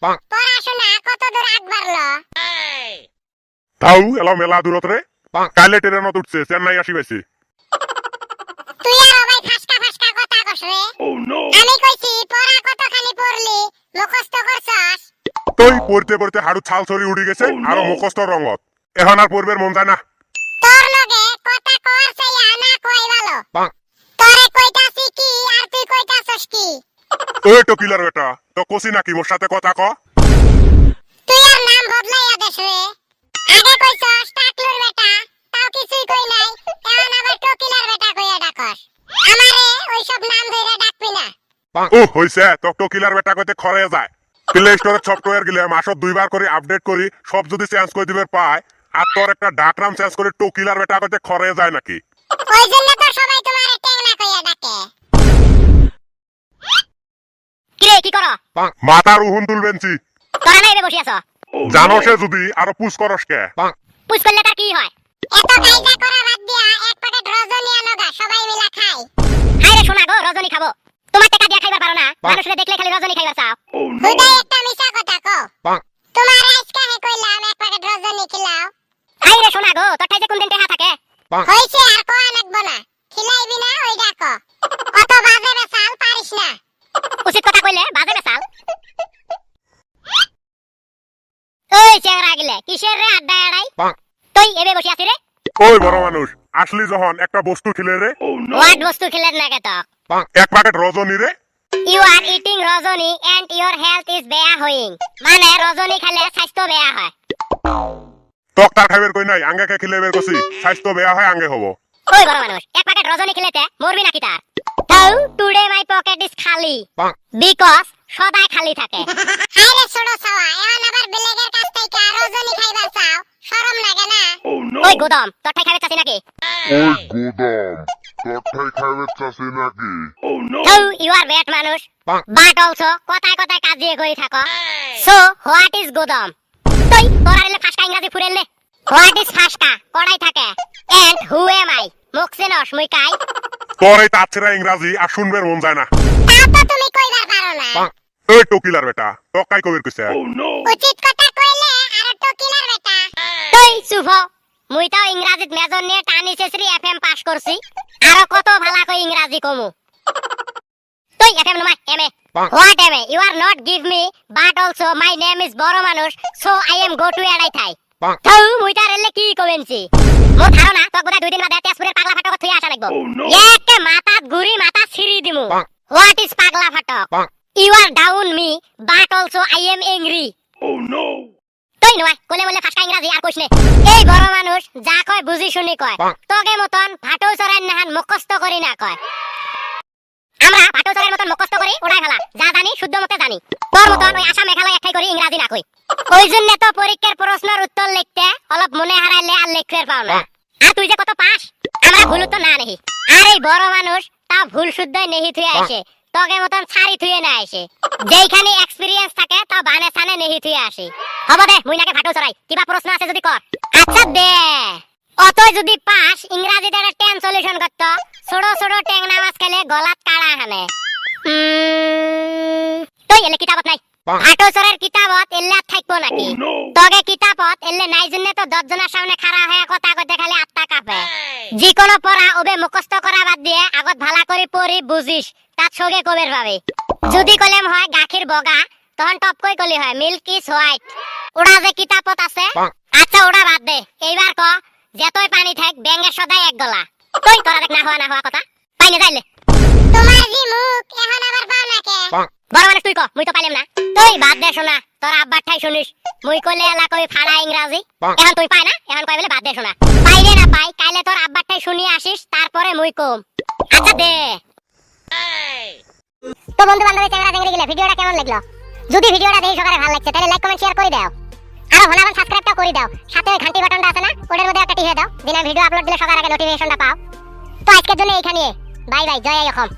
পড়াশোনা কত দূর আগ বাড়লো? তাও এলো মেলা দূরত রে। কালে ট্রেনত উঠছে চেন্নাই আসি বেশি। তুই আর ভাই ফাসকা ফাসকা কথা কস রে। আমি কইছি পড়া কতখানি পড়লি, মুখস্থ করছস? তুই পড়তে পড়তে হাড়ু ছাল ছড়ি উঠি গেছে আর মুখস্থ রঙত। এখন আর পড়বের মন যায় না। তোর লগে কথা কর চাইয়া না কই ভালো। তোরে কইতাছি কি আর তুই কইতাছস কি? ওই টকিলার বেটা তো কসি নাকি মোর সাথে কথা ক। তুই আর নাম বদলাইয়া দেস রে। আগে কইছস টাকলুর বেটা, তাও কিছুই কই নাই। এখন আবার টকিলার বেটা কইয়া ডাকস। আমারে ওইসব নাম ধইরা ডাকবি না। ও হইছে তো টকিলার বেটা কইতে খরে যায়। প্লে স্টোরে সফটওয়্যার গিলে মাসত 2 বার করে আপডেট করি সব যদি চেঞ্জ করে দিবে পায় আর তোর একটা ডাকরাম চেঞ্জ করে টকিলার বেটা কইতে খরে যায় নাকি? ওই জন্য তো সবাই তোমারে টেংনা কইয়া ডাকে। কিরে কি করো? মাথার উহুন তুলবেনছি। তোরা না এবে বসি আছো? জানো সে যদি আরো পুশ করস কে? পুশ করলে তার কি হয়? এত কায়দা করা বাদ দিয়া এক প্যাকেট রজনী আনোগা, সবাই মিলা খাই। হাই রে শোনা গো, রজনী খাবো। তোমার টাকা দিয়া খাইবার পারো না, মানুষরে দেখলে খালি রজনী খাইবার চাও। হুদাই একটা মিছা কথা কও। তোমার আজকে হে কইলাম এক প্যাকেট রজনী খিলাও। হাই রে শোনা গো, তোর টাইতে কোন দিন টাকা থাকে? হইছে আর কোয়া লাগবো না। খিলাইবি না ওই ডাকো। অত বাজে বেসাল পারিস না। উচিত কথা কইলে বাজে বেসাল। ওই চেংরা গিলে কিসের রে আড্ডা এড়াই? তুই এবে বসি আছিস রে? ওই বড় মানুষ আসলি যখন একটা বস্তু খিলে রে। হোয়াট বস্তু খেলেন না কেত? এক প্যাকেট রজনী রে। You are eating Rajani and your health is বেয়া হইং। মানে রজনী খেলে স্বাস্থ্য বেয়া হয়। টক তার খাইবের কই নাই আঙ্গে কে খিলে বের কছি স্বাস্থ্য বেয়া হয় আঙ্গে হবো। ওই বড় মানুষ এক প্যাকেট রজনী খেলেতে মরবি নাকি তার? তাও টুডে মাই পকেট ইজ খালি বিকজ সদাই খালি থাকে। হাই রে ছোট সাওয়া, এখন আবার বেলেগের কাছ থেকে রজনী খাইবার চাও, শরম লাগে না? ওই গোদম তোর ঠাই খাবে চাচি নাকি? ওই গোদাম তোরটাই খাইবে চাষি নাকি? তাও ইউ আর ব্যাড মানুষ বাট অলসো কথায় কথায় কাজিয়ে করি থাকো। সো হোয়াট ইজ গোদম? তুই তোর আইলে ফাসকা ইংরেজি ফুরেললে। হোয়াট ইজ ফাসকা কড়াই থাকে এন্ড হু এম আই মুখ চিনস মুই কাই? তোর এই তাছরা ইংরাজি আর শুনবের মন যায় না। তাও তো তুমি কইবার পারো না। ওই টকিলার বেটা টক কাই কবির কইছে? উচিত কথা কইলে আর টকিলার বেটা। তুই চুপ হ। মুই তো ইংরাজিত মেজর নিয়ে টানি সেসরি এফএম পাস করছি, আরো কত ভালা কই ইংরাজি কমু। তুই এফএম নমাই MA. What MA? You are not give me but also my name is বড় মানুষ so I am go to এড়াই থাই। তাও মুই তার এলে কি কইবেনছি? মোর ধারণা তো গোটা 2 দিন বাদে তেজপুরের পাগলা ফাটক থুই আসা লাগবো। একে মাথাত গুরি মাথা ছিড়ি দিমু। হোয়াট ইজ পাগলা ফাটক? You are down me but also I am angry. তুই নয় কোলে বলে ফাসকা ইংরাজি আর কইছ নে। এই বড় মানুষ যা কয় বুঝি শুনি কয়, তোগে মতন ভাটো চরাই নাহান মুখস্থ করি না কয়। আমরা ভাটো চরাইর মতন মুখস্থ করি ওড়াই ফেলা, যা জানি শুদ্ধ মতে জানি। তোর মতন ওই আশা মেঘালয় একটাই করি ইংরাজি না কই। ওই জন্য তো পরীক্ষার প্রশ্নের উত্তর লিখতে অলপ মনে হারাইলে আর লিখতে পাও না। আর তুই যে কত পাস আমরা ভুল তো না নেহি। আর এই বড় মানুষ তা ভুল শুদ্ধই নেহি থুই আসে, তোগে মতন ছাড়ি থুয়ে না আসে। যেইখানে এক্সপেরিয়েন্স থাকে তা বানে সানে নেহি থুয়ে আসে। হবো দে মুই নাকে ভাটো চরাই, কিবা প্রশ্ন আছে যদি কর। আচ্ছা দে, অতই যদি পাস ইংরাজিতে একটা 10 সলিউশন করত, ছোট ছোট টেংনা মাছ খেলে গলাত কাড়া হানে। তুই এলে কিতাবত নাই? ভাটো চরার কিতাবত এলে থাকবো নাকি? তগে কিতাবত এলে নাই জন্য তো 10 জনের সামনে খাড়া হয়ে কথা কইতে খালি আত্মা কাঁপে। যিকোনো পড়া ওবে মুখস্থ করা বাদ দিয়ে আগত ভালা করে পড়ি বুঝিস তার সঙ্গে কবের পাবে। যদি কলেম হয় গাখির বগা তখন টপ কই কলি হয় মিল্ক ইজ হোয়াইট। ওড়া যে কিতাবত আছে আচ্ছা ওড়া বাদ দে, এইবার ক যেতই পানি থাক ব্যাঙের সদাই এক গলা। তুই তোরা দেখ না হওয়া কথা পাইনে যাইলে। তোমার জি মুখ এখন আবার পাও নাকে? বড় মানুষ তুই ক, মুই তো পাইলাম না। তুই বাদ দে শোনা, তোর আব্বার ঠাই শুনিস মুই কইলে এলা কই ফাড়া ইংরাজি। এখন তুই পাই না, এখন কই বলে বাদ দে শোনা। পাইলে না পাই কাইলে তোর আব্বার ঠাই শুনি আসিস তারপরে মুই কম। আচ্ছা দে। তো বন্ধু বান্ধবী চ্যাংড়া চ্যাংড়ি গিলে ভিডিওটা কেমন লাগলো? যদি ভিডিওটা দেখে সকালে ভালো লাগছে তাহলে লাইক কমেন্ট শেয়ার করে দাও। আর হনাবান সাবস্ক্রাইবটা করে দাও, সাথে ওই ঘন্টি বাটনটা আছে না ওটার মধ্যে একটা টিপে দাও, দিনের ভিডিও আপলোড দিলে সবার আগে নোটিফিকেশনটা পাও। তো আজকের জন্য এইখানে বাই বাই, জয় আই অসম।